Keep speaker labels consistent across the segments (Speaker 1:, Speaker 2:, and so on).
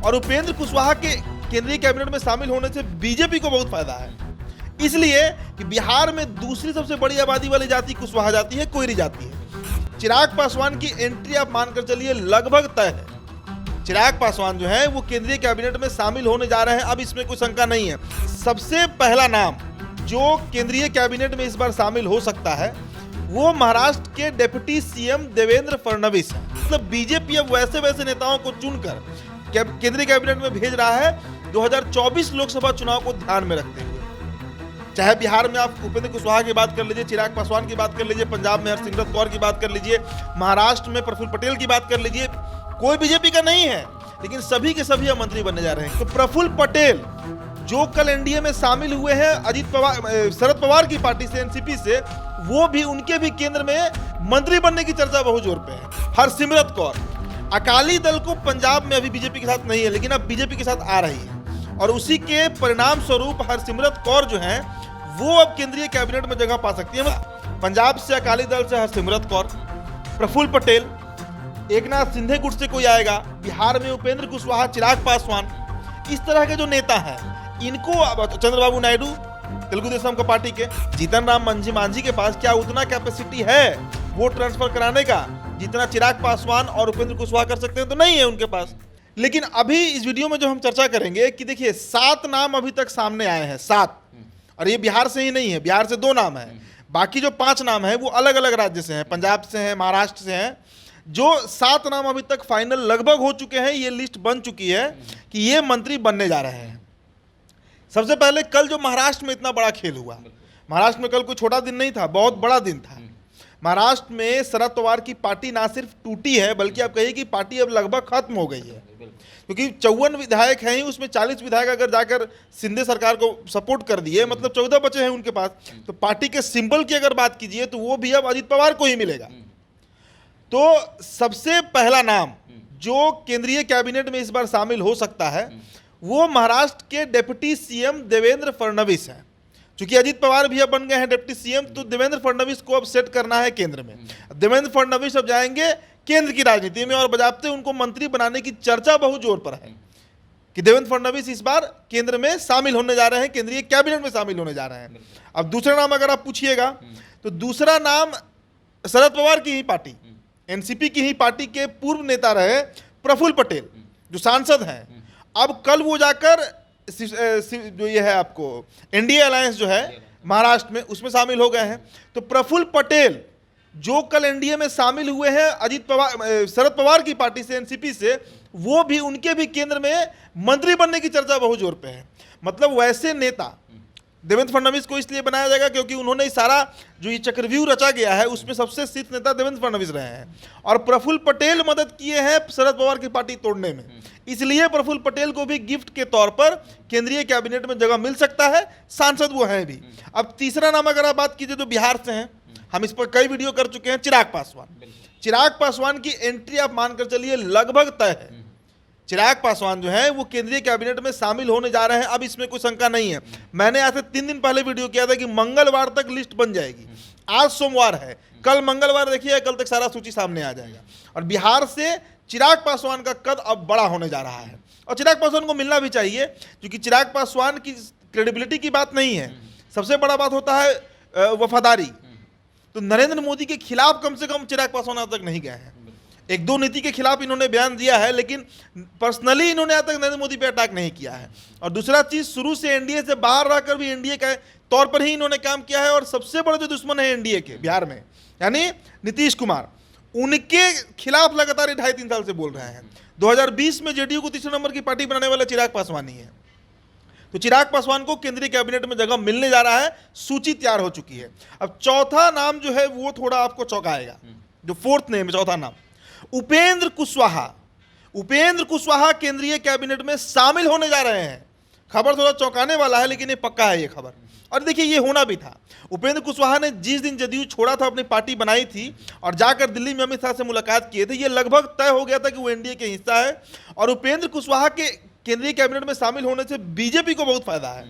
Speaker 1: और उपेंद्र कुशवाहा के केंद्रीय कैबिनेट में शामिल होने से बीजेपी को बहुत फायदा है, इसलिए कि बिहार में दूसरी सबसे बड़ी आबादी वाली जाति कुशवाहा जाति है, कोयरी जाति है। चिराग पासवान की एंट्री आप मानकर चलिए लगभग तय है। चिराग पासवान जो है वो केंद्रीय कैबिनेट में शामिल होने जा रहे हैं, अब इसमें कोई शंका नहीं है। सबसे पहला नाम जो केंद्रीय कैबिनेट में इस बार शामिल हो सकता है वो महाराष्ट्र के डिप्टी सीएम देवेंद्र फडणवीस है। मतलब बीजेपी अब वैसे नेताओं को चुनकर केंद्रीय कैबिनेट में भेज रहा है 2024 लोकसभा चुनाव को ध्यान में रखते हुए। चाहे बिहार में आप उपेंद्र कुशवाहा की बात कर लीजिए, चिराग पासवान की बात कर लीजिए, पंजाब में हरसिमरत कौर की बात कर लीजिए, महाराष्ट्र में प्रफुल्ल पटेल की बात कर लीजिए, कोई बीजेपी का नहीं है, लेकिन सभी के सभी अब मंत्री बनने जा रहे हैं। तो प्रफुल्ल पटेल जो कल एनडीए में शामिल हुए हैं शरद पवार की पार्टी से, एनसीपी से, वो भी उनके भी केंद्र में मंत्री बनने की चर्चा बहुत जोर पे है। हरसिमरत कौर अकाली दल को पंजाब में अभी बीजेपी के साथ नहीं है, लेकिन अब बीजेपी के साथ आ रही है और उसी के परिणाम स्वरूप हरसिमरत कौर जो है वो अब केंद्रीय कैबिनेट में जगह पा सकती है। पंजाब से अकाली दल से हरसिमरत कौर, प्रफुल्ल पटेल, एकनाथ शिंदे गुट से कोई आएगा, बिहार में उपेंद्र कुशवाहा, चिराग पासवान, इस तरह के जो नेता हैं इनको चंद्रबाबू नायडू तेलुगु देशम का पार्टी के, जीतन राम मांझी के पास क्या उतना कैपेसिटी है वोट ट्रांसफर कराने का जितना चिराग पासवान और उपेंद्र कुशवाहा कर सकते हैं? तो नहीं है उनके पास। लेकिन अभी इस वीडियो में जो हम चर्चा करेंगे कि देखिए 7 नाम अभी तक सामने आए हैं, 7, और ये बिहार से ही नहीं है, बिहार से 2 नाम है, बाकी जो 5 नाम है वो अलग अलग राज्य से हैं, पंजाब से हैं, महाराष्ट्र से हैं। जो 7 नाम अभी तक फाइनल लगभग हो चुके हैं, ये लिस्ट बन चुकी है कि ये मंत्री बनने जा रहे हैं। सबसे पहले कल जो महाराष्ट्र में इतना बड़ा खेल हुआ, महाराष्ट्र में कल कोई छोटा दिन नहीं था, बहुत बड़ा दिन था। महाराष्ट्र में शरद पवार की पार्टी ना सिर्फ टूटी है बल्कि आप कहिए कि पार्टी अब लगभग खत्म हो गई है, क्योंकि 54 विधायक हैं ही, उसमें 40 विधायक अगर जाकर शिंदे सरकार को सपोर्ट कर दिए, मतलब 14 बचे हैं उनके पास। तो पार्टी के सिंबल की अगर बात कीजिए तो वो भी अब अजित पवार को ही मिलेगा। तो सबसे पहला नाम जो केंद्रीय कैबिनेट में इस बार शामिल हो सकता है वो महाराष्ट्र के डिप्टी सीएम देवेंद्र फडणवीस हैं। चूंकि अजित पवार भी अब बन गए हैं डिप्टी सीएम, तो देवेंद्र फडणवीस को अब सेट करना है केंद्र में। देवेंद्र फडणवीस अब जाएंगे केंद्र की राजनीति में और बजाते उनको मंत्री बनाने की चर्चा बहुत जोर पर है कि देवेंद्र फडणवीस इस बार केंद्र में शामिल होने जा रहे हैं, केंद्रीय कैबिनेट में शामिल होने जा रहे हैं। अब दूसरा नाम अगर आप पूछिएगा तो दूसरा नाम शरद पवार की ही पार्टी, एनसीपी की ही पार्टी के पूर्व नेता रहे प्रफुल्ल पटेल, जो सांसद हैं। अब कल वो जाकर जो ये है आपको एनडीए अलायंस जो है महाराष्ट्र में, उसमें शामिल हो गए हैं। तो प्रफुल्ल पटेल जो कल एनडीए में शामिल हुए हैं शरद पवार की पार्टी से, एनसीपी से, वो भी उनके भी केंद्र में मंत्री बनने की चर्चा बहुत जोर पे है। मतलब वैसे नेता देवेंद्र फडणवीस को इसलिए बनाया जाएगा क्योंकि उन्होंने सारा जो ये चक्रव्यूह रचा गया है उसमें सबसे शीर्ष नेता देवेंद्र फडणवीस रहे हैं और प्रफुल्ल पटेल मदद किए हैं शरद पवार की पार्टी तोड़ने में, इसलिए प्रफुल्ल पटेल को भी गिफ्ट के तौर पर केंद्रीय कैबिनेट में जगह मिल सकता है, सांसद वो हैं भी। अब तीसरा नाम अगर आप बात कीजिए तो बिहार से हैं, हम इस पर कई वीडियो कर चुके हैं, चिराग पासवान। चिराग पासवान की एंट्री आप मानकर चलिए लगभग तय है। चिराग पासवान जो है वो केंद्रीय कैबिनेट में शामिल होने जा रहे हैं, अब इसमें कोई शंका नहीं है। मैंने आज से 3 दिन पहले वीडियो किया था कि मंगलवार तक लिस्ट बन जाएगी। आज सोमवार है, कल मंगलवार देखिए, कल तक सारा सूची सामने आ जाएगा। और बिहार से चिराग पासवान का कद अब बड़ा होने जा रहा है और चिराग पासवान को मिलना भी चाहिए, क्योंकि चिराग पासवान की क्रेडिबिलिटी की बात नहीं है, सबसे बड़ा बात होता है वफादारी। तो नरेंद्र मोदी के खिलाफ कम से कम चिराग पासवान आज तक नहीं गए हैं। 1-2 नीति के खिलाफ इन्होंने बयान दिया है, लेकिन पर्सनली इन्होंने आज तक नरेंद्र मोदी पे अटैक नहीं किया है। और दूसरा चीज, शुरू से एनडीए से बाहर रहकर भी एनडीए के तौर पर ही इन्होंने काम किया है और सबसे बड़े जो दुश्मन है एनडीए के बिहार में, यानी नीतीश कुमार, उनके खिलाफ लगातार 2.5-3 साल से बोल रहे हैं। 2020 में जेडीयू को तीसरे नंबर की पार्टी बनाने वाला चिराग पासवान ही है। तो चिराग पासवान को केंद्रीय कैबिनेट में जगह मिलने जा रहा है, सूची तैयार हो चुकी है। अब चौथा नाम जो है वो थोड़ा आपको चौंकाएगा, जो 4th नेम है, चौथा नाम उपेंद्र कुशवाहा। उपेंद्र कुशवाहा केंद्रीय कैबिनेट में शामिल होने जा रहे हैं। खबर थोड़ा चौंकाने वाला है, लेकिन ये पक्का है ये खबर। और देखिए ये होना भी था। उपेंद्र कुशवाहा ने जिस दिन जदयू छोड़ा था, अपनी पार्टी बनाई थी और जाकर दिल्ली में अमित शाह से मुलाकात किए थे, ये लगभग तय हो गया था कि वो एनडीए के हिस्सा है। और उपेंद्र कुशवाहा के केंद्रीय कैबिनेट में शामिल होने से बीजेपी को बहुत फायदा है,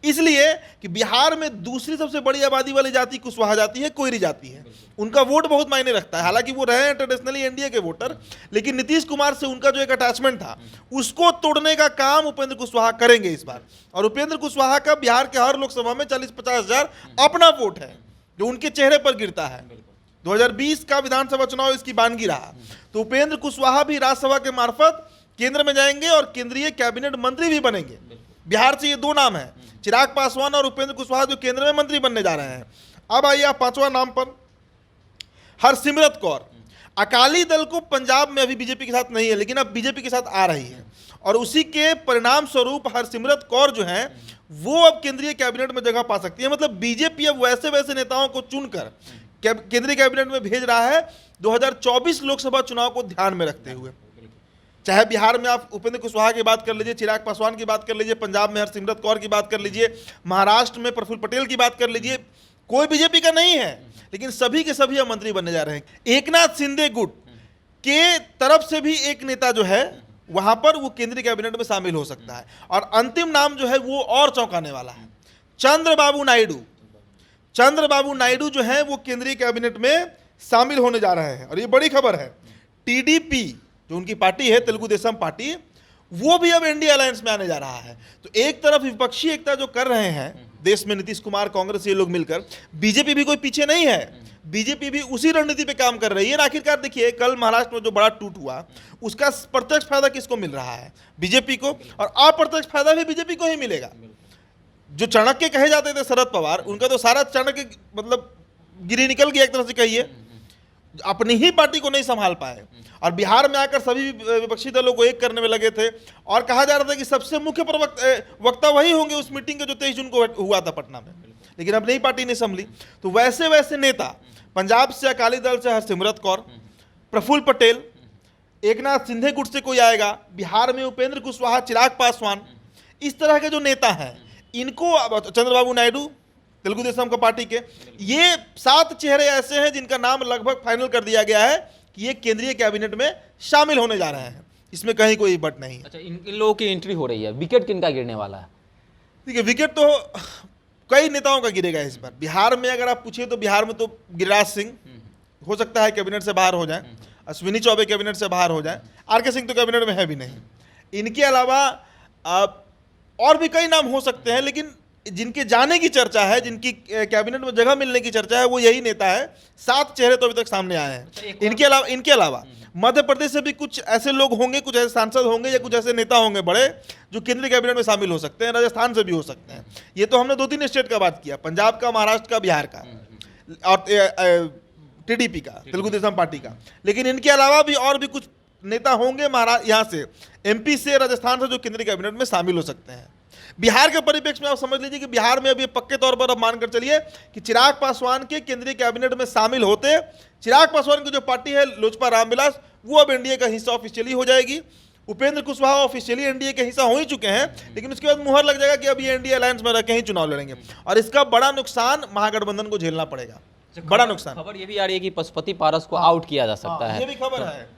Speaker 1: इसलिए कि बिहार में दूसरी सबसे बड़ी आबादी वाली जाति कुशवाहा जाति है, कोयरी जाति है। उनका वोट बहुत मायने रखता है, हालांकि वो रहे हैं ट्रेडिशनली एनडीए के वोटर, लेकिन नीतीश कुमार से उनका जो एक अटैचमेंट था उसको तोड़ने का काम उपेंद्र कुशवाहा करेंगे इस बार। और उपेंद्र कुशवाहा का बिहार के हर लोकसभा में 40-50 हजार अपना वोट है जो उनके चेहरे पर गिरता है। 2020 का विधानसभा चुनाव इसकी बानगी रहा। तो उपेंद्र कुशवाहा भी राज्यसभा के मार्फत केंद्र में जाएंगे और केंद्रीय कैबिनेट मंत्री भी बनेंगे। बिहार से ये दो नाम है, चिराग पासवान और उपेंद्र कुशवाहा, जो केंद्र में मंत्री बनने जा रहे हैं। अब आइए आप पांचवा नाम पर, हरसिमरत कौर। अकाली दल को पंजाब में अभी बीजेपी के साथ नहीं है, लेकिन अब बीजेपी के साथ आ रही है और उसी के परिणाम स्वरूप हरसिमरत कौर जो है वो अब केंद्रीय कैबिनेट में जगह पा सकती है। मतलब बीजेपी अब वैसे वैसे नेताओं को चुनकर केंद्रीय कैबिनेट में भेज रहा है 2024 लोकसभा चुनाव को ध्यान में रखते हुए। चाहे बिहार में आप उपेंद्र कुशवाहा की बात कर लीजिए, चिराग पासवान की बात कर लीजिए, पंजाब में हरसिमरत कौर की बात कर लीजिए, महाराष्ट्र में प्रफुल्ल पटेल की बात कर लीजिए, कोई बीजेपी का नहीं है, लेकिन सभी के सभी अब मंत्री बनने जा रहे हैं। एकनाथ शिंदे गुट के तरफ से भी एक नेता जो है वहां पर वो केंद्रीय कैबिनेट में शामिल हो सकता है। और अंतिम नाम जो है वो और चौंकाने वाला है, चंद्रबाबू नायडू। चंद्रबाबू नायडू जो है वो केंद्रीय कैबिनेट में शामिल होने जा रहे हैं और ये बड़ी खबर है। टीडीपी जो उनकी पार्टी है, तेलुगु देशम पार्टी, वो भी अब एनडीए अलायंस में आने जा रहा है। तो एक तरफ विपक्षी एकता जो कर रहे हैं देश में नीतीश कुमार, कांग्रेस, ये लोग मिलकर, बीजेपी भी कोई पीछे नहीं है, बीजेपी भी उसी रणनीति पे काम कर रही है। आखिरकार देखिए, कल महाराष्ट्र में जो बड़ा टूट हुआ उसका प्रत्यक्ष फायदा किसको मिल रहा है? बीजेपी को, और अप्रत्यक्ष फायदा भी बीजेपी को ही मिलेगा। जो चाणक्य कहे जाते थे शरद पवार, उनका तो सारा चाणक्य मतलब गिरी निकल गया एक तरह से कहिए, अपनी ही पार्टी को नहीं संभाल पाए और बिहार में आकर सभी विपक्षी दलों को एक करने में लगे थे। और कहा जा रहा था कि सबसे मुख्य वक्ता वही होंगे उस मीटिंग के जो 23 जून को हुआ था पटना में, लेकिन अब नई पार्टी नहीं संभली। तो वैसे वैसे नेता, पंजाब से अकाली दल से हरसिमरत कौर, प्रफुल्ल पटेल, एकनाथ शिंदे गुट से कोई आएगा, बिहार में उपेंद्र कुशवाहा, चिराग पासवान, इस तरह के जो नेता हैं इनको, चंद्रबाबू नायडू तेलुगु देशम का पार्टी के, ये 7 चेहरे ऐसे हैं जिनका नाम लगभग फाइनल कर दिया गया है कि ये केंद्रीय कैबिनेट में शामिल होने जा रहे हैं। इसमें कहीं कोई बट नहीं।
Speaker 2: अच्छा, इन लोगों की एंट्री हो रही है, विकेट किनका गिरने वाला है?
Speaker 1: देखिए, विकेट तो कई नेताओं का गिरेगा इस बार। बिहार में अगर आप पूछिए तो बिहार में तो गिरिराज सिंह हो सकता है कैबिनेट से बाहर हो जाए, अश्विनी चौबे कैबिनेट से बाहर हो जाए, आरके सिंह तो कैबिनेट में है भी नहीं। इनके अलावा और भी कई नाम हो सकते हैं, लेकिन जिनके जाने की चर्चा है, जिनकी कैबिनेट में जगह मिलने की चर्चा है, वो यही नेता है। 7 चेहरे तो अभी तक सामने आए हैं। इनके अलावा मध्य प्रदेश से भी कुछ ऐसे लोग होंगे, कुछ ऐसे सांसद होंगे या कुछ ऐसे नेता होंगे बड़े जो केंद्रीय कैबिनेट में शामिल हो सकते हैं। राजस्थान से भी हो सकते हैं। ये तो हमने 2-3 स्टेट का बात किया, पंजाब का, महाराष्ट्र का, बिहार का और टीडीपी का, तेलुगु देशम पार्टी का। लेकिन इनके अलावा भी और भी कुछ नेता होंगे महाराष्ट्र, यहाँ से, एमपी से, राजस्थान से, जो केंद्रीय कैबिनेट में शामिल हो सकते हैं। बिहार के परिप्रेक्ष्य में आप समझ लीजिए कि बिहार में अभी पक्के तौर पर अब मानकर चलिए कि चिराग पासवान के केंद्रीय कैबिनेट में शामिल होते, चिराग पासवान की जो पार्टी है लोजपा रामविलास, वो अब एनडीए का हिस्सा ऑफिशियली हो जाएगी। उपेंद्र कुशवाहा ऑफिशियली एनडीए के हिस्सा हो ही चुके हैं, लेकिन उसके बाद मुहर लग जाएगा कि अब ये एनडीए अलायंस में रह के ही चुनाव लड़ेंगे और इसका बड़ा नुकसान महागठबंधन को झेलना पड़ेगा। बड़ा नुकसान।
Speaker 2: खबर ये भी आ रही है कि पशुपति पारस को आउट किया जा सकता है।
Speaker 1: ये भी खबर है।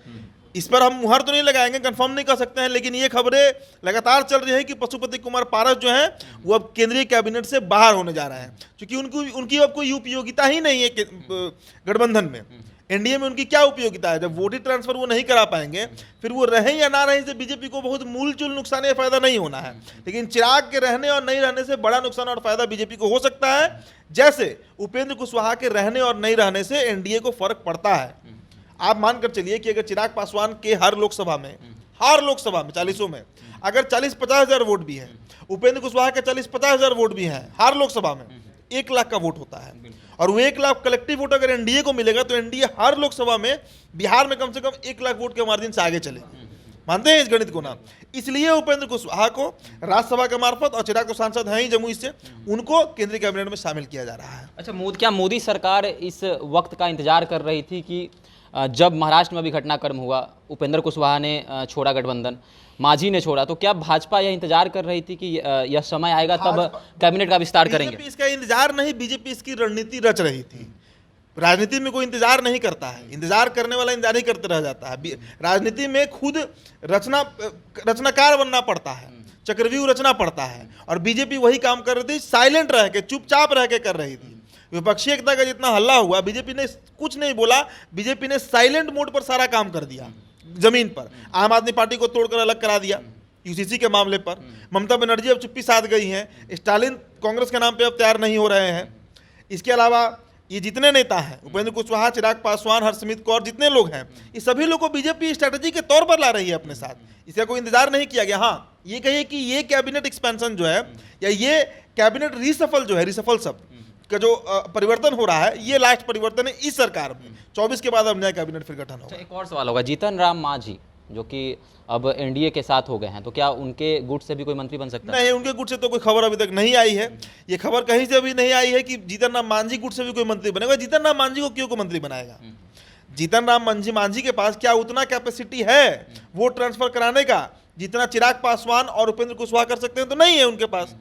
Speaker 1: इस पर हम मुहर तो नहीं लगाएंगे, कंफर्म नहीं कर सकते हैं, लेकिन ये खबरें लगातार चल रही है कि पशुपति कुमार पारस जो है वो अब केंद्रीय कैबिनेट से बाहर होने जा रहे हैं, क्योंकि उनकी अब कोई उपयोगिता ही नहीं है गठबंधन में। एनडीए में उनकी क्या उपयोगिता है? जब वोटिंग ट्रांसफर वो नहीं करा पाएंगे, फिर वो रहें या ना रहें से बीजेपी को बहुत मूलचूल नुकसान या फायदा नहीं होना है। लेकिन चिराग के रहने और नहीं रहने से बड़ा नुकसान और फायदा बीजेपी को हो सकता है, जैसे उपेंद्र कुशवाहा के रहने और नहीं रहने से एनडीए को फर्क पड़ता है। आप मानकर चलिए कि अगर चिराग पासवान के हर लोकसभा में 40 में अगर 40-50 हजार वोट भी है, उपेंद्र कुशवाहा के 40-50 हजार वोट भी हैं हर लोकसभा में, 1 लाख का वोट होता है। और वो 1 लाख कलेक्टिव वोट अगर एनडीए को मिलेगा तो एनडीए हर लोकसभा में बिहार में कम से कम 1 लाख वोट के मार्जिन से आगे चलेगी। मानते हैं इस गणित को ना? इसलिए उपेंद्र कुशवाहा को राज्यसभा के मार्फत, और चिराग तो सांसद हैं ही जमुई से, उनको केंद्रीय कैबिनेट में शामिल किया जा रहा है।
Speaker 2: अच्छा, क्या मोदी सरकार इस वक्त का इंतजार कर रही थी कि जब महाराष्ट्र में भी घटनाक्रम हुआ, उपेंद्र कुशवाहा ने छोड़ा गठबंधन, मांझी ने छोड़ा, तो क्या भाजपा यह इंतजार कर रही थी कि यह समय आएगा तब कैबिनेट का विस्तार करेंगे?
Speaker 1: बीजेपी इसका इंतजार नहीं, बीजेपी इसकी रणनीति रच रही थी। राजनीति में कोई इंतजार नहीं करता है, इंतजार करने वाला इंतजार ही करते रह जाता है। राजनीति में खुद रचनाकार बनना पड़ता है। चक्रव्यूह रचना पड़ता है। और बीजेपी वही काम कर रही थी, साइलेंट रह के, चुपचाप रह के कर रही थी। विपक्षी एकता का जितना हल्ला हुआ, बीजेपी ने कुछ नहीं बोला, बीजेपी ने साइलेंट मोड पर सारा काम कर दिया जमीन पर। आम आदमी पार्टी को तोड़कर अलग करा दिया यूसीसी के मामले पर। ममता बनर्जी अब चुप्पी साध गई हैं, स्टालिन कांग्रेस के नाम पे अब तैयार नहीं हो रहे हैं। इसके अलावा ये जितने नेता हैं, उपेंद्र कुशवाहा, चिराग पासवान, हरसिमरत कौर, जितने लोग हैं, ये सभी लोग को बीजेपी स्ट्रैटेजी के तौर पर ला रही है अपने साथ। इसका कोई इंतजार नहीं किया गया। हाँ, ये कहिए कि ये कैबिनेट एक्सपेंशन जो है, या ये कैबिनेट रिसफल जो है, रिसफल शब्द का जो परिवर्तन हो रहा है, ये लास्ट परिवर्तन है इस सरकार में। 24 के बाद अब नया कैबिनेट फिर गठन होगा।
Speaker 2: एक और सवाल होगा, जीतन राम मांझी जो कि अब एनडीए के साथ हो गए हैं, तो क्या उनके गुट से भी कोई मंत्री बन सकता है?
Speaker 1: नहीं, उनके गुट से तो कोई खबर अभी तक नहीं आई है। ये खबर कहीं से अभी नहीं आई है कि जीतन राम मांझी गुट से भी कोई मंत्री बनेगा। जीतन राम मांझी को क्यों कोई मंत्री बनाएगा? जीतन राम मांझी के पास क्या उतना कैपेसिटी है वोट ट्रांसफर कराने का जितना चिराग पासवान और उपेंद्र कुशवाहा कर सकते हैं? तो नहीं है उनके पास।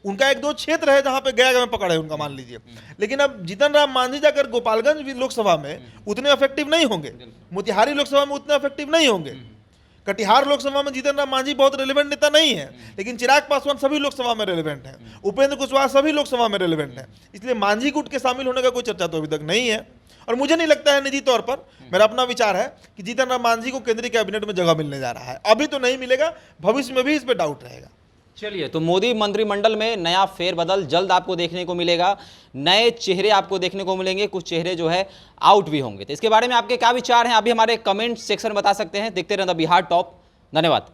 Speaker 1: उनका एक दो क्षेत्र है जहां पे गया में पकड़ है उनका, मान लीजिए। लेकिन अब जीतन राम मांझी जाकर गोपालगंज लोकसभा में उतने इफेक्टिव नहीं होंगे, मोतिहारी लोकसभा में उतने इफेक्टिव नहीं होंगे, कटिहार लोकसभा में जीतन राम मांझी बहुत रेलेवेंट नेता नहीं है। लेकिन चिराग पासवान सभी लोकसभा में रेलेवेंट है, उपेंद्र कुशवाहा सभी लोकसभा में रेलेवेंट है। इसलिए मांझी गुट के शामिल होने का कोई चर्चा तो अभी तक नहीं है। और मुझे नहीं लगता है, निजी तौर पर मेरा अपना विचार है कि जीतन राम मांझी को केंद्रीय कैबिनेट में जगह मिलने जा रहा है। अभी तो नहीं मिलेगा, भविष्य में भी इस पर डाउट रहेगा।
Speaker 2: चलिए, तो मोदी मंत्रिमंडल में नया फेरबदल जल्द आपको देखने को मिलेगा, नए चेहरे आपको देखने को मिलेंगे, कुछ चेहरे जो है आउट भी होंगे। तो इसके बारे में आपके क्या विचार हैं, आप भी हमारे कमेंट सेक्शन में बता सकते हैं। देखते रहें द बिहार टॉप। धन्यवाद।